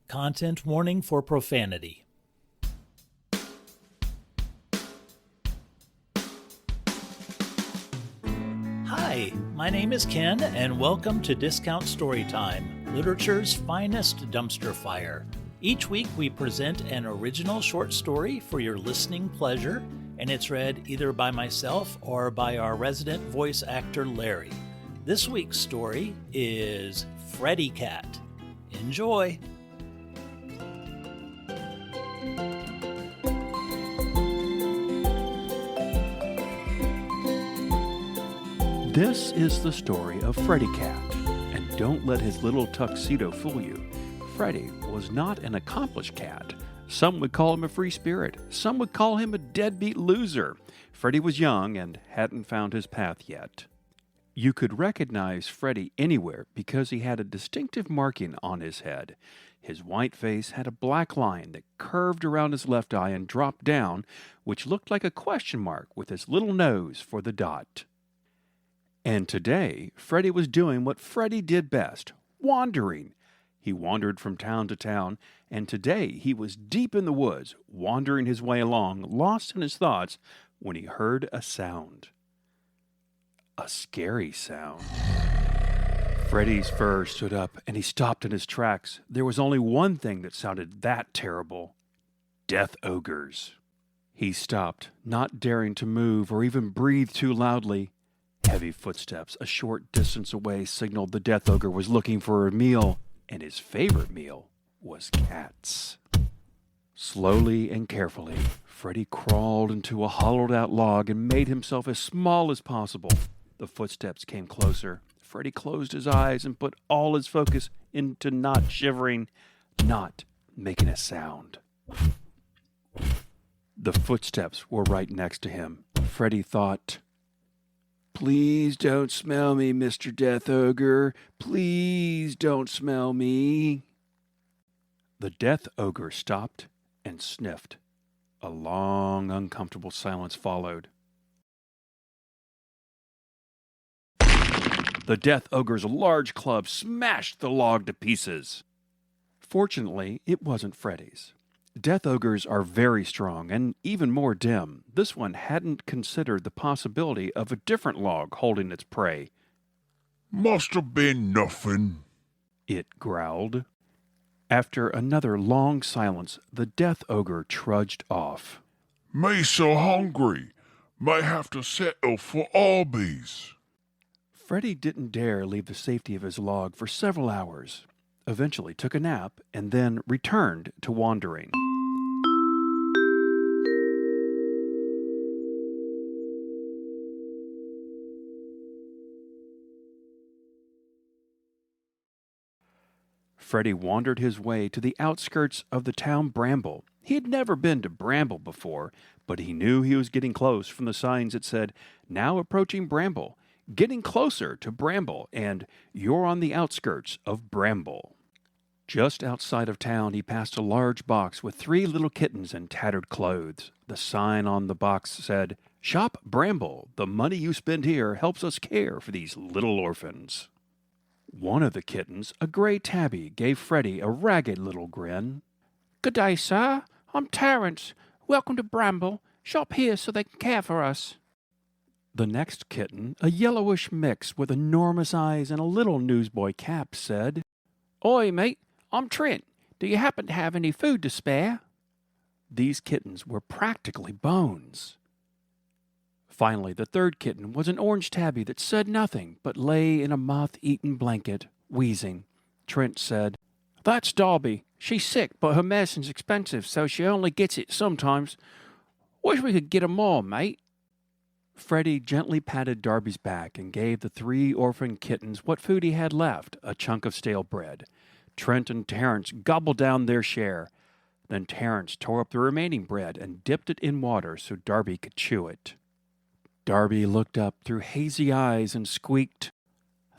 Content warning for profanity. Hi, my name is Ken, and welcome to Discount Storytime, literature's finest dumpster fire. Each week we present an original short story for your listening pleasure, and it's read either by myself or by our resident voice actor Larry. This week's story is Freddy Cat. Enjoy! This is the story of Freddy Cat, and don't let his little tuxedo fool you. Freddy was not an accomplished cat. Some would call him a free spirit. Some would call him a deadbeat loser. Freddy was young and hadn't found his path yet. You could recognize Freddy anywhere because he had a distinctive marking on his head. His white face had a black line that curved around his left eye and dropped down, which looked like a question mark with his little nose for the dot. And today, Freddy was doing what Freddy did best, wandering. He wandered from town to town, and today he was deep in the woods, wandering his way along, lost in his thoughts, when he heard a sound. A scary sound. Freddy's fur stood up, and he stopped in his tracks. There was only one thing that sounded that terrible. Death ogres. He stopped, not daring to move or even breathe too loudly. Heavy footsteps a short distance away signaled the death ogre was looking for a meal, and his favorite meal was cats. Slowly and carefully, Freddy crawled into a hollowed-out log and made himself as small as possible. The footsteps came closer. Freddy closed his eyes and put all his focus into not shivering, not making a sound. The footsteps were right next to him. Freddy thought, "Please don't smell me, Mr. Death Ogre. Please don't smell me." The Death Ogre stopped and sniffed. A long, uncomfortable silence followed. The Death Ogre's large club smashed the log to pieces. Fortunately, it wasn't Freddy's. Death ogres are very strong and even more dim. This one hadn't considered the possibility of a different log holding its prey. "Must have been nothing," it growled. After another long silence, the Death Ogre trudged off. "Me so hungry. May have to settle for Arby's." Freddy didn't dare leave the safety of his log for several hours, eventually took a nap, and then returned to wandering. Freddy wandered his way to the outskirts of the town Bramble. He had never been to Bramble before, but he knew he was getting close from the signs that said, "Now approaching Bramble, getting closer to Bramble," and "You're on the outskirts of Bramble." Just outside of town, he passed a large box with 3 little kittens in tattered clothes. The sign on the box said, "Shop Bramble. The money you spend here helps us care for these little orphans." One of the kittens, a gray tabby, gave Freddy a ragged little grin. "Good day, sir. I'm Terence. Welcome to Bramble. Shop here so they can care for us." The next kitten, a yellowish mix with enormous eyes and a little newsboy cap, said, "Oi, mate. I'm Trent. Do you happen to have any food to spare?" These kittens were practically bones. Finally, the third kitten was an orange tabby that said nothing but lay in a moth-eaten blanket, wheezing. Trent said, "That's Darby. She's sick, but her medicine's expensive, so she only gets it sometimes. Wish we could get her more, mate." Freddy gently patted Darby's back and gave the 3 orphan kittens what food he had left, a chunk of stale bread. Trent and Terence gobbled down their share. Then Terence tore up the remaining bread and dipped it in water so Darby could chew it. Darby looked up through hazy eyes and squeaked,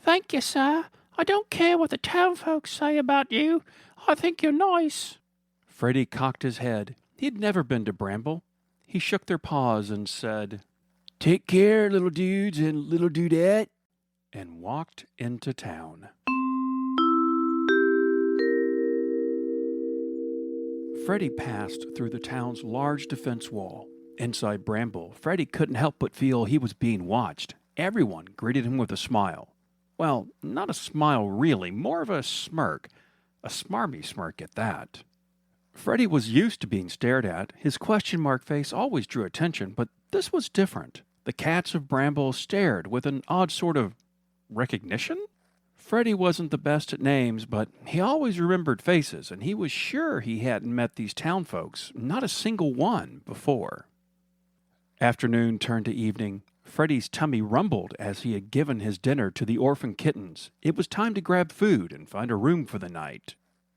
"Thank you, sir. I don't care what the town folks say about you. I think you're nice." Freddy cocked his head. He had never been to Bramble. He shook their paws and said, "Take care, little dudes and little dudette," and walked into town. Freddy passed through the town's large defense wall. Inside Bramble, Freddy couldn't help but feel he was being watched. Everyone greeted him with a smile. Well, not a smile really, more of a smirk. A smarmy smirk at that. Freddy was used to being stared at. His question mark face always drew attention, but this was different. The cats of Bramble stared with an odd sort of recognition? Freddy wasn't the best at names, but he always remembered faces, and he was sure he hadn't met these town folks, not a single one, before. Afternoon turned to evening. Freddy's tummy rumbled as he had given his dinner to the orphan kittens. It was time to grab food and find a room for the night.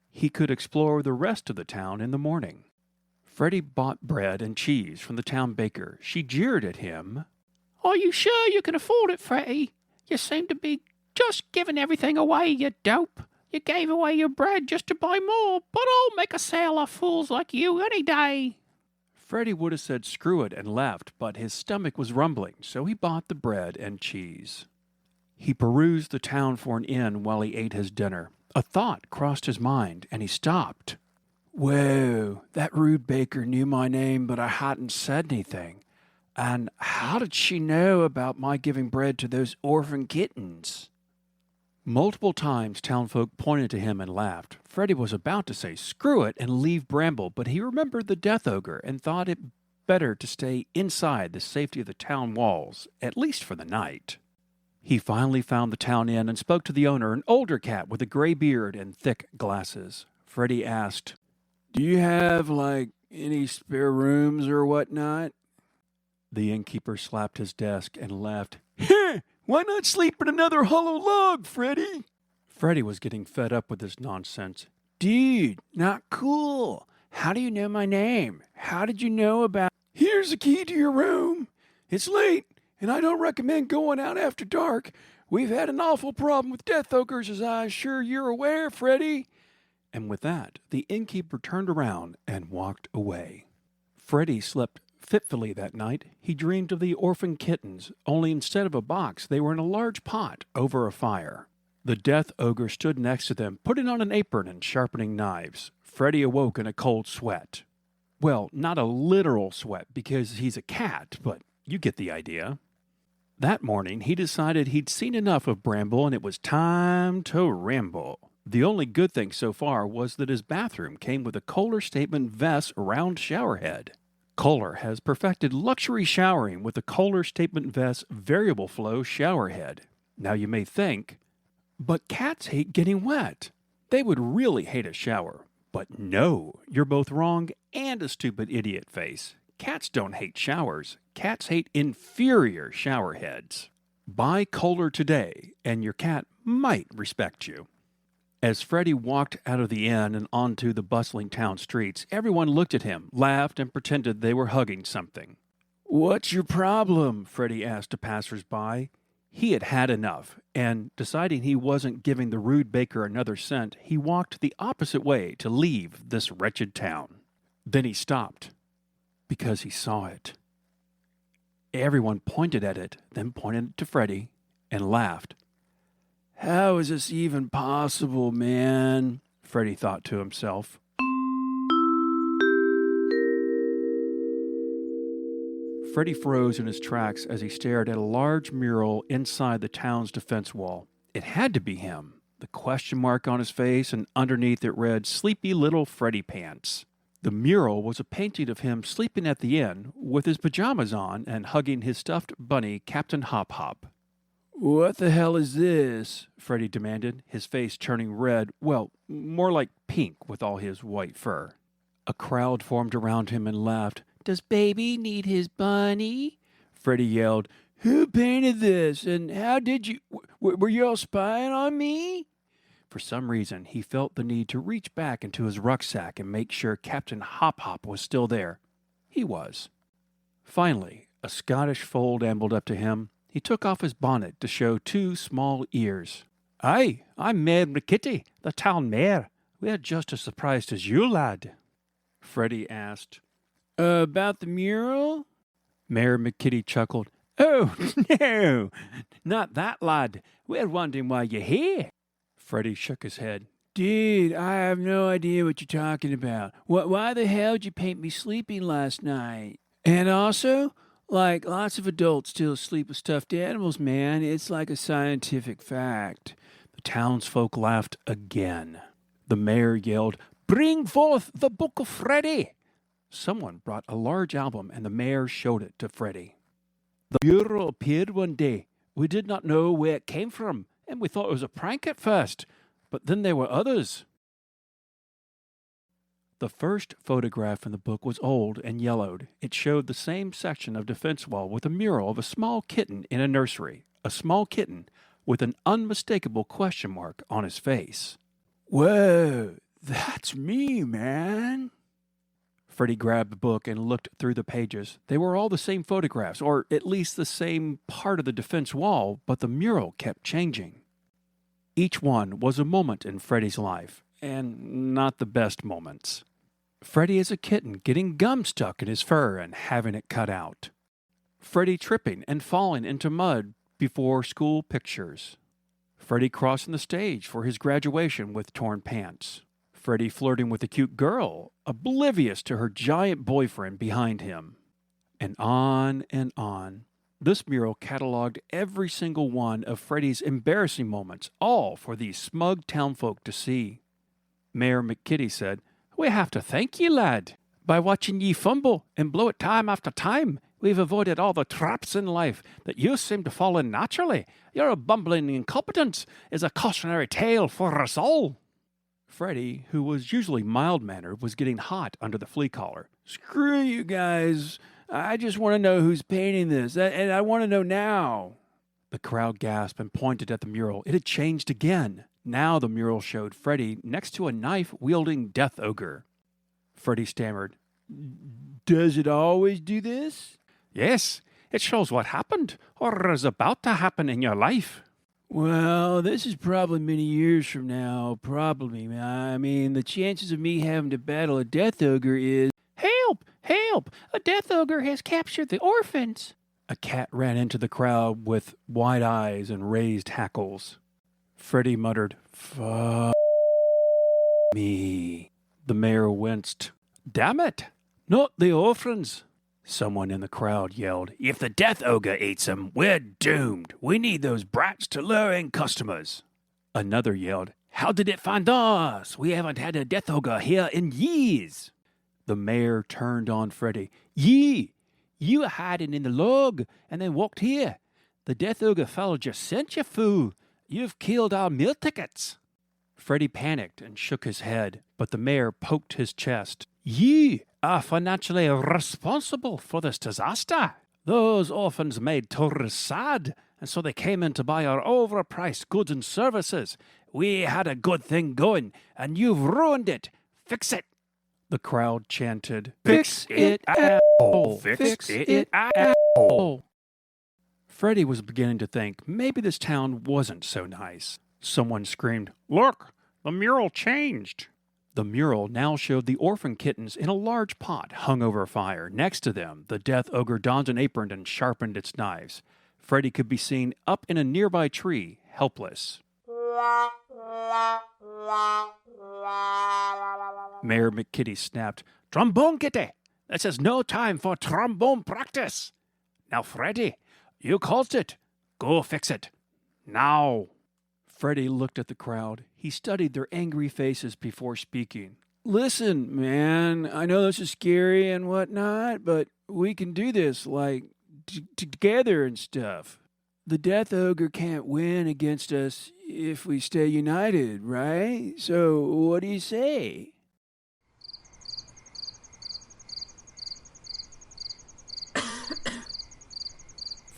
He could explore the rest of the town in the morning. Freddy bought bread and cheese from the town baker. She jeered at him. Are you sure you can afford it, Freddy? You seem to be just giving everything away, you dope. You gave away your bread just to buy more, but I'll make a sale of fools like you any day. Freddy would have said screw it and left, but his stomach was rumbling, so he bought the bread and cheese. He perused the town for an inn while he ate his dinner. A thought crossed his mind, and he stopped. Whoa, that rude baker knew my name, but I hadn't said anything. And how did she know about my giving bread to those orphan kittens? Multiple times townfolk pointed to him and laughed. Freddy was about to say screw it and leave Bramble, but he remembered the Death Ogre and thought it better to stay inside the safety of the town walls, at least for the night. He finally found the town inn and spoke to the owner, an older cat with a gray beard and thick glasses. Freddy asked, "Do you have, any spare rooms or whatnot?" The innkeeper slapped his desk and laughed. Why not sleep in another hollow log, Freddy? Freddy was getting fed up with this nonsense. Dude, not cool. How do you know my name? How did you know about... Here's the key to your room. It's late, and I don't recommend going out after dark. We've had an awful problem with death ogres, as I'm sure you're aware, Freddy. And with that, the innkeeper turned around and walked away. Freddy slept fitfully that night. He dreamed of the orphan kittens, only instead of a box, they were in a large pot over a fire. The death ogre stood next to them, putting on an apron and sharpening knives. Freddy awoke in a cold sweat. Well, not a literal sweat, because he's a cat, but you get the idea. That morning, he decided he'd seen enough of Bramble and it was time to ramble. The only good thing so far was that his bathroom came with a Kohler Statement Vest round showerhead. Kohler has perfected luxury showering with the Kohler Statement Vest variable flow showerhead. Now you may think, but cats hate getting wet. They would really hate a shower. But no, you're both wrong and a stupid idiot face. Cats don't hate showers. Cats hate inferior showerheads. Buy Kohler today, and your cat might respect you. As Freddy walked out of the inn and onto the bustling town streets, everyone looked at him, laughed, and pretended they were hugging something. "What's your problem?" Freddy asked a passers-by. He had had enough, and deciding he wasn't giving the rude baker another cent, he walked the opposite way to leave this wretched town. Then he stopped, because he saw it. Everyone pointed at it, then pointed to Freddy, and laughed. How is this even possible, man? Freddy thought to himself. Freddy froze in his tracks as he stared at a large mural inside the town's defense wall. It had to be him. The question mark on his face, and underneath it read, "Sleepy Little Freddy Pants." The mural was a painting of him sleeping at the inn, with his pajamas on and hugging his stuffed bunny, Captain Hop Hop. "What the hell is this?" Freddy demanded, his face turning red, well, more like pink with all his white fur. A crowd formed around him and laughed. "Does Baby need his bunny?" Freddy yelled. "Who painted this? And how did you... were you all spying on me?" For some reason, he felt the need to reach back into his rucksack and make sure Captain Hop Hop was still there. He was. Finally, a Scottish foal ambled up to him. He took off his bonnet to show 2 small ears. "Aye, I'm Mayor McKitty, the town mayor. We're just as surprised as you, lad." Freddy asked, "About the mural?" Mayor McKitty chuckled. "Oh, no, not that, lad. We're wondering why you're here." Freddy shook his head. Dude, I have no idea what you're talking about. Why the hell did you paint me sleeping last night? And also, like, lots of adults still sleep with stuffed animals, man. It's like a scientific fact. The townsfolk laughed again. The mayor yelled, "Bring forth the Book of Freddy!" Someone brought a large album, and the mayor showed it to Freddy. "The mural appeared one day. We did not know where it came from, and we thought it was a prank at first. But then there were others." The first photograph in the book was old and yellowed. It showed the same section of defense wall with a mural of a small kitten in a nursery. A small kitten with an unmistakable question mark on his face. Whoa, that's me, man. Freddy grabbed the book and looked through the pages. They were all the same photographs, or at least the same part of the defense wall, but the mural kept changing. Each one was a moment in Freddy's life, and not the best moments. Freddy as a kitten getting gum stuck in his fur and having it cut out. Freddy tripping and falling into mud before school pictures. Freddy crossing the stage for his graduation with torn pants. Freddy flirting with a cute girl, oblivious to her giant boyfriend behind him. And on and on. This mural cataloged every single one of Freddy's embarrassing moments, all for these smug townfolk to see. Mayor McKitty said, "We have to thank ye, lad. By watching ye fumble and blow it time after time, we've avoided all the traps in life that you seem to fall in naturally. Your bumbling incompetence is a cautionary tale for us all." Freddy, who was usually mild-mannered, was getting hot under the flea collar. Screw you guys. I just want to know who's painting this, and I want to know now. The crowd gasped and pointed at the mural. It had changed again. Now the mural showed Freddy next to a knife-wielding death ogre. Freddy stammered, Does it always do this? "Yes, it shows what happened, or is about to happen in your life." Well, this is probably many years from now. Probably. I mean, the chances of me having to battle a death ogre is... Help! Help! A death ogre has captured the orphans. A cat ran into the crowd with wide eyes and raised hackles. Freddy muttered, "Fuck me." The mayor winced. "Damn it! Not the orphans!" Someone in the crowd yelled, "If the death ogre eats them, we're doomed. We need those brats to lure in customers." Another yelled, "How did it find us? We haven't had a death ogre here in years." The mayor turned on Freddy. You were hiding in the log and then walked here. The death ogre followed your scent, you fool. You've killed our meal tickets." Freddy panicked and shook his head, but the mayor poked his chest. "You are financially responsible for this disaster. Those orphans made tourists sad, and so they came in to buy our overpriced goods and services. We had a good thing going, and you've ruined it. Fix it." The crowd chanted, "Fix it, asshole! Fix it, asshole!" Freddy was beginning to think maybe this town wasn't so nice. Someone screamed, "Look, the mural changed." The mural now showed the orphan kittens in a large pot hung over a fire. Next to them, the death ogre donned an apron and sharpened its knives. Freddy could be seen up in a nearby tree, helpless. Mayor McKitty snapped, "Trombone kitty! This is no time for trombone practice. Now, Freddy, you caused it. Go fix it. Now." Freddy looked at the crowd. He studied their angry faces before speaking. Listen, man, I know this is scary and whatnot, but we can do this, like, together and stuff. The death ogre can't win against us if we stay united, right? So what do you say?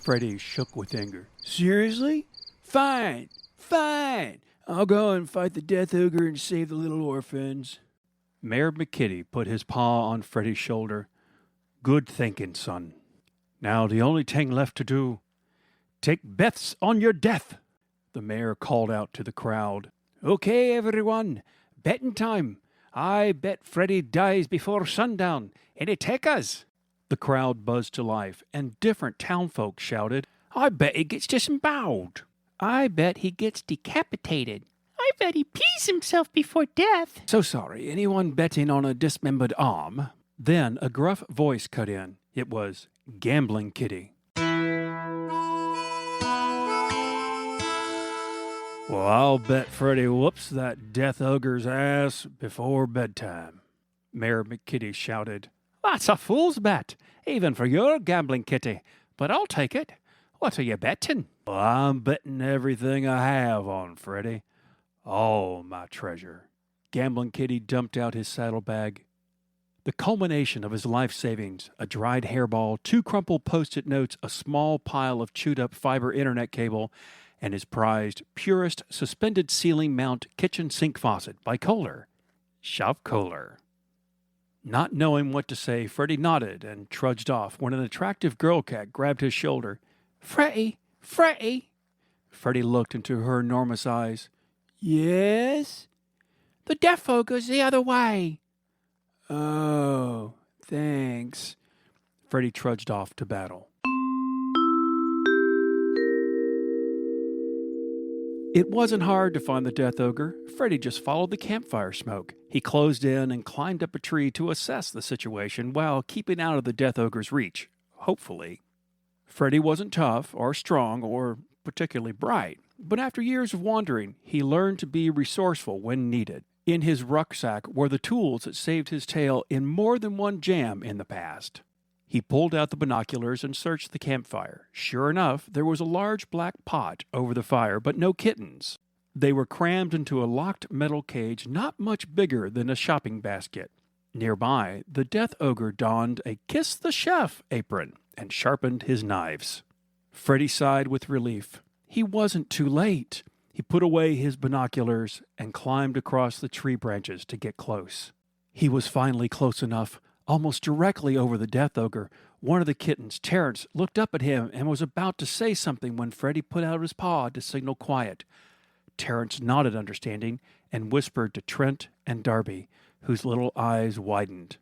Freddy shook with anger. Seriously? Fine. I'll go and fight the death ogre and save the little orphans. Mayor McKitty put his paw on Freddy's shoulder. "Good thinking, son. Now the only thing left to do, take bets on your death." The mayor called out to the crowd. "Okay, everyone, betting time. I bet Freddy dies before sundown. Any takers?" The crowd buzzed to life, and different townfolk shouted, "I bet he gets disemboweled." I bet he gets decapitated. I bet he pees himself before death. So sorry, anyone betting on a dismembered arm? Then a gruff voice cut in. It was Gambling Kitty. Well, I'll bet Freddy whoops that death ogre's ass before bedtime, Mayor McKitty shouted. That's a fool's bet, even for your Gambling Kitty, but I'll take it. What are you betting? Well, I'm betting everything I have on Freddy. All my treasure. Gambling Kitty dumped out his saddlebag. The culmination of his life savings, a dried hairball, 2 crumpled Post-it notes, a small pile of chewed-up fiber internet cable, and his prized, purest, suspended ceiling mount kitchen sink faucet by Kohler. Shop Kohler. Not knowing what to say, Freddy nodded and trudged off when an attractive girl cat grabbed his shoulder. Freddy, Freddy. Freddy looked into her enormous eyes. Yes? The death ogre's the other way. Oh, thanks. Freddy trudged off to battle. It wasn't hard to find the death ogre. Freddy just followed the campfire smoke. He closed in and climbed up a tree to assess the situation while keeping out of the death ogre's reach, hopefully. Freddy wasn't tough or strong or particularly bright, but after years of wandering, he learned to be resourceful when needed. In his rucksack were the tools that saved his tail in more than one jam in the past. He pulled out the binoculars and searched the campfire. Sure enough, there was a large black pot over the fire, but no kittens. They were crammed into a locked metal cage not much bigger than a shopping basket. Nearby, the death ogre donned a Kiss the Chef apron and sharpened his knives. Freddy sighed with relief. He wasn't too late. He put away his binoculars and climbed across the tree branches to get close. He was finally close enough. Almost directly over the death ogre, one of the kittens, Terrence, looked up at him and was about to say something when Freddy put out his paw to signal quiet. Terrence nodded understanding and whispered to Trent and Darby, whose little eyes widened.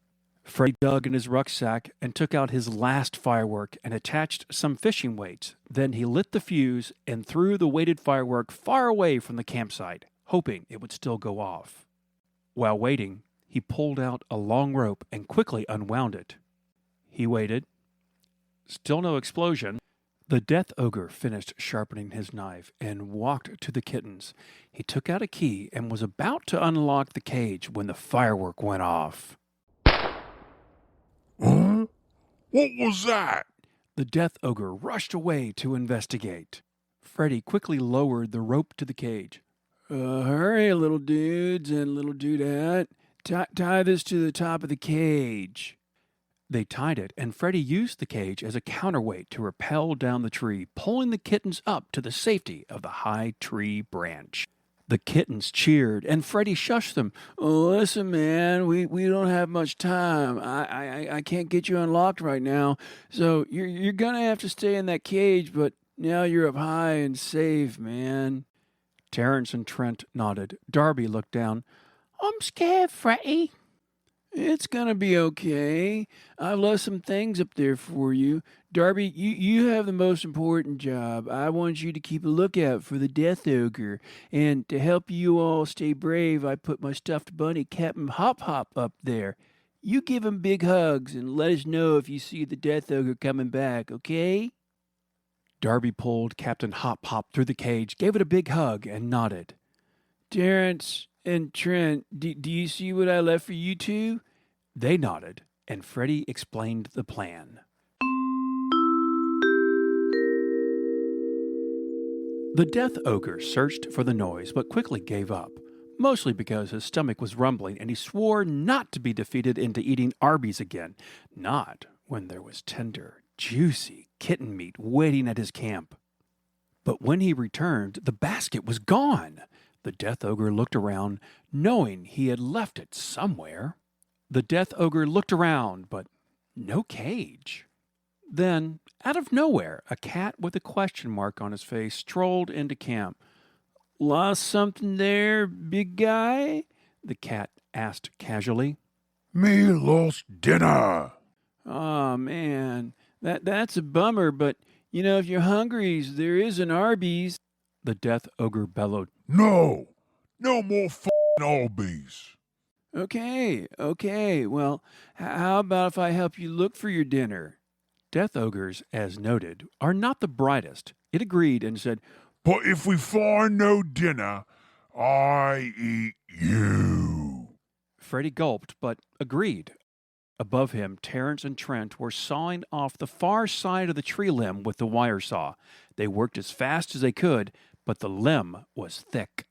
Freddy dug in his rucksack and took out his last firework and attached some fishing weights. Then he lit the fuse and threw the weighted firework far away from the campsite, hoping it would still go off. While waiting, he pulled out a long rope and quickly unwound it. He waited. Still no explosion. The death ogre finished sharpening his knife and walked to the kittens. He took out a key and was about to unlock the cage when the firework went off. Huh? What was that? The death ogre rushed away to investigate. Freddy quickly lowered the rope to the cage. Hurry, little dudes and little dudette. Tie this to the top of the cage. They tied it, and Freddy used the cage as a counterweight to rappel down the tree, pulling the kittens up to the safety of the high tree branch. The kittens cheered, and Freddy shushed them. Oh, listen, man, we don't have much time. I can't get you unlocked right now, so you're gonna have to stay in that cage, but now you're up high and safe, man. Terrence and Trent nodded. Darby looked down. I'm scared, Freddy. It's gonna be okay. I've left some things up there for you. Darby, you have the most important job. I want you to keep a lookout for the death ogre. And to help you all stay brave, I put my stuffed bunny, Captain Hop Hop, up there. You give him big hugs and let us know if you see the death ogre coming back, okay? Darby pulled Captain Hop Hop through the cage, gave it a big hug, and nodded. Terrence and Trent, do you see what I left for you two? They nodded, and Freddy explained the plan. The death ogre searched for the noise, but quickly gave up, mostly because his stomach was rumbling and he swore not to be defeated into eating Arby's again, not when there was tender, juicy kitten meat waiting at his camp. But when he returned, the basket was gone. The death ogre looked around, knowing he had left it somewhere. The death ogre looked around, but no cage. Then, out of nowhere, a cat with a question mark on his face strolled into camp. Lost something there, big guy? The cat asked casually. Me lost dinner. Oh, man, that's a bummer, but, if you're hungry, there is an Arby's. The death ogre bellowed. No, No more Albies. Okay. Well, how about if I help you look for your dinner? Death ogres, as noted, are not the brightest. It agreed and said, But if we find no dinner, I eat you. Freddy gulped, but agreed. Above him, Terrence and Trent were sawing off the far side of the tree limb with the wire saw. They worked as fast as they could, but the limb was thick.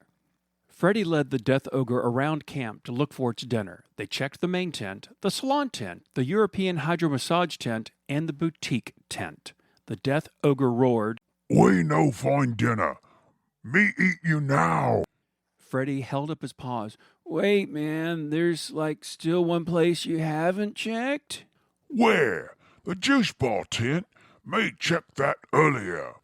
Freddy led the Death Ogre around camp to look for its dinner. They checked the main tent, the salon tent, the European hydro massage tent, and the boutique tent. The Death Ogre roared, We no find dinner. Me eat you now. Freddy held up his paws. Wait, man, there's still one place you haven't checked? Where? The juice bar tent? Me check that earlier.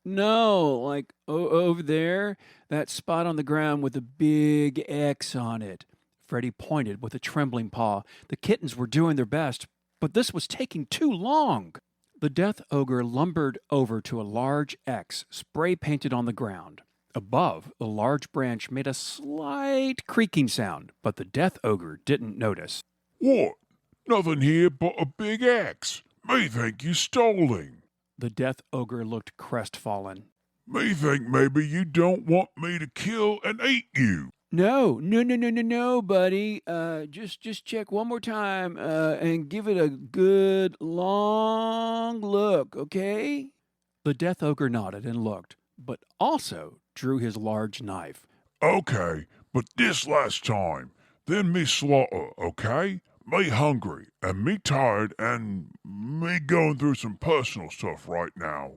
No, over there, that spot on the ground with a big X on it. Freddy pointed with a trembling paw. The kittens were doing their best, but this was taking too long. The Death Ogre lumbered over to a large X spray-painted on the ground. Above, the large branch made a slight creaking sound, but the Death Ogre didn't notice. What? Nothing here but a big axe. Me think you stoling. The Death Ogre looked crestfallen. Me think maybe you don't want me to kill and eat you. No, buddy. Just check one more time, and give it a good long look, okay? The Death Ogre nodded and looked, but also drew his large knife. Okay, but this last time. Then me slaughter, okay? Me hungry, and me tired, and me going through some personal stuff right now.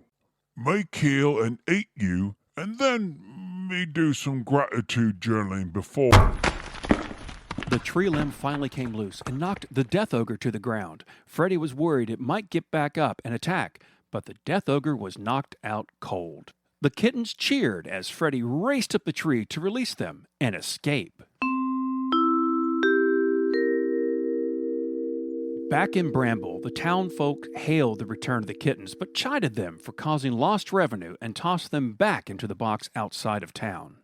Me kill and eat you, and then me do some gratitude journaling before. The tree limb finally came loose and knocked the Death Ogre to the ground. Freddy was worried it might get back up and attack, but the Death Ogre was knocked out cold. The kittens cheered as Freddy raced up the tree to release them and escape. Back in Bramble, the townfolk hailed the return of the kittens, but chided them for causing lost revenue and tossed them back into the box outside of town.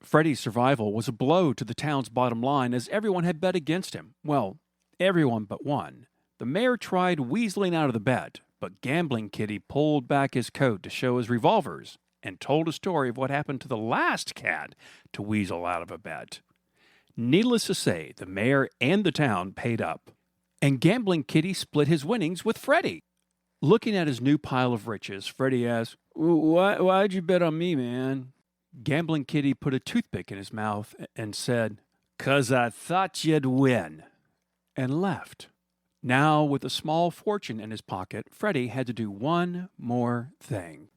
Freddy's survival was a blow to the town's bottom line as everyone had bet against him. Well, everyone but one. The mayor tried weaseling out of the bet, but Gambling Kitty pulled back his coat to show his revolvers and told a story of what happened to the last cat to weasel out of a bet. Needless to say, the mayor and the town paid up. And Gambling Kitty split his winnings with Freddy. Looking at his new pile of riches, Freddy asked, Why'd you bet on me, man? Gambling Kitty put a toothpick in his mouth and said, "'Cause I thought you'd win," and left. Now, with a small fortune in his pocket, Freddy had to do one more thing.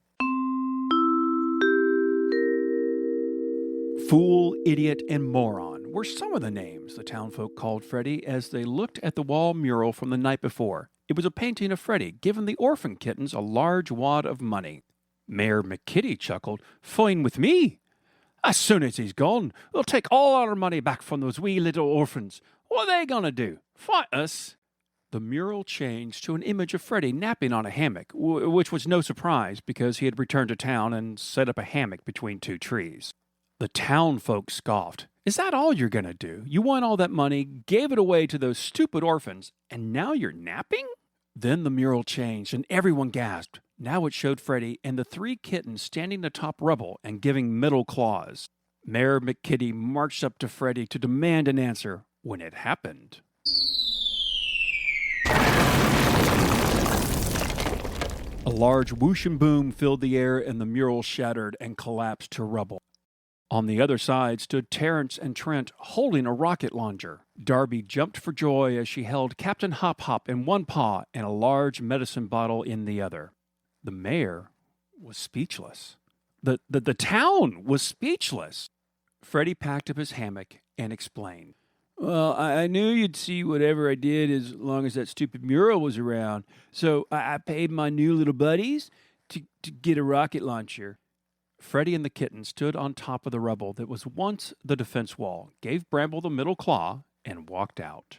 Fool, idiot, and moron were some of the names the townfolk called Freddy as they looked at the wall mural from the night before. It was a painting of Freddy giving the orphan kittens a large wad of money. Mayor McKitty chuckled, "Fine with me. As soon as he's gone, we'll take all our money back from those wee little orphans. What are they gonna do? Fight us?" The mural changed to an image of Freddy napping on a hammock, which was no surprise because he had returned to town and set up a hammock between two trees. The town folk scoffed. "Is that all you're going to do? You won all that money, gave it away to those stupid orphans, and now you're napping?" Then the mural changed, and everyone gasped. Now it showed Freddy and the three kittens standing atop rubble and giving middle claws. Mayor McKitty marched up to Freddy to demand an answer when it happened. A large whoosh and boom filled the air, and the mural shattered and collapsed to rubble. On the other side stood Terrence and Trent holding a rocket launcher. Darby jumped for joy as she held Captain Hop Hop in one paw and a large medicine bottle in the other. The mayor was speechless. The town was speechless. Freddy packed up his hammock and explained. Well, I knew you'd see whatever I did as long as that stupid mural was around, so I paid my new little buddies to get a rocket launcher. Freddy and the kitten stood on top of the rubble that was once the defense wall, gave Bramble the middle claw, and walked out.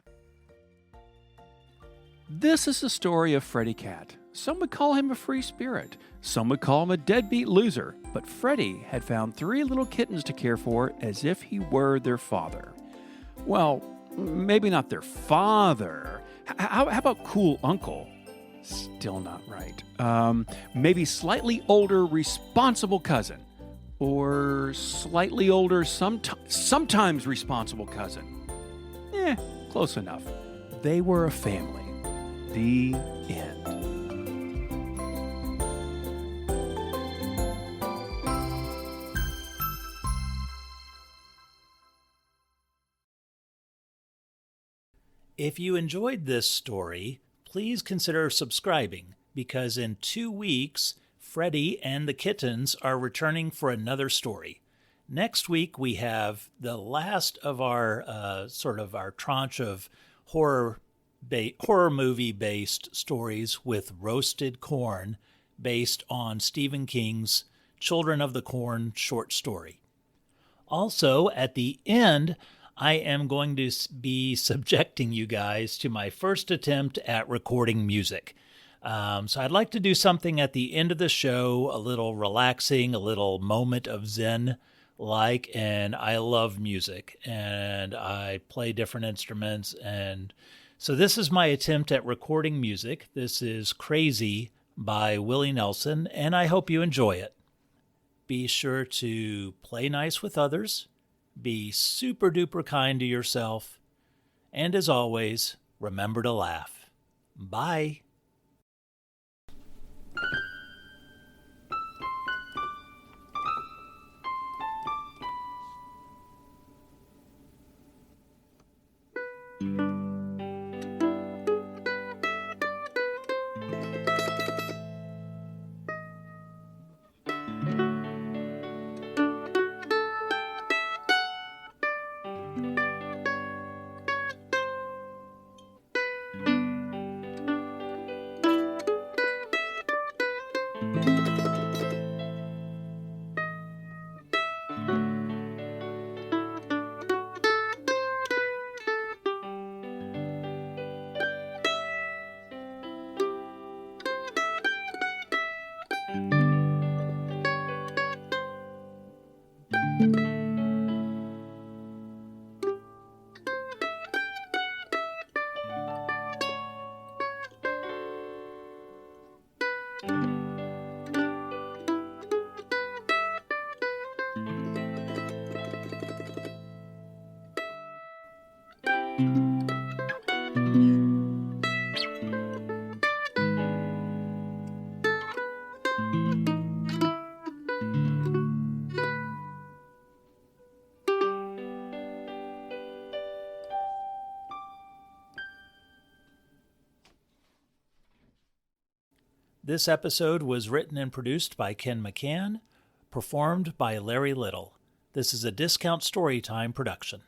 This is the story of Freddy Cat, Some would call him a free spirit. Some would call him a deadbeat loser. But Freddy had found 3 little kittens to care for as if he were their father. Well, maybe not their father. How about cool uncle? Still not right. Maybe slightly older, responsible cousin. Or slightly older, sometimes responsible cousin. Close enough. They were a family. The end. If you enjoyed this story, please consider subscribing, because in 2 weeks, Freddy and the kittens are returning for another story. Next week, we have the last of our our tranche of horror movie-based stories with Roasted Corn, based on Stephen King's Children of the Corn short story. Also, at the end, I am going to be subjecting you guys to my first attempt at recording music. So I'd like to do something at the end of the show, a little relaxing, a little moment of zen and I love music and I play different instruments. And so this is my attempt at recording music. This is Crazy by Willie Nelson, and I hope you enjoy it. Be sure to play nice with others. Be super duper kind to yourself. And as always, remember to laugh. Bye. This episode was written and produced by Ken McCann, performed by Larry Little. This is a Discount Storytime production.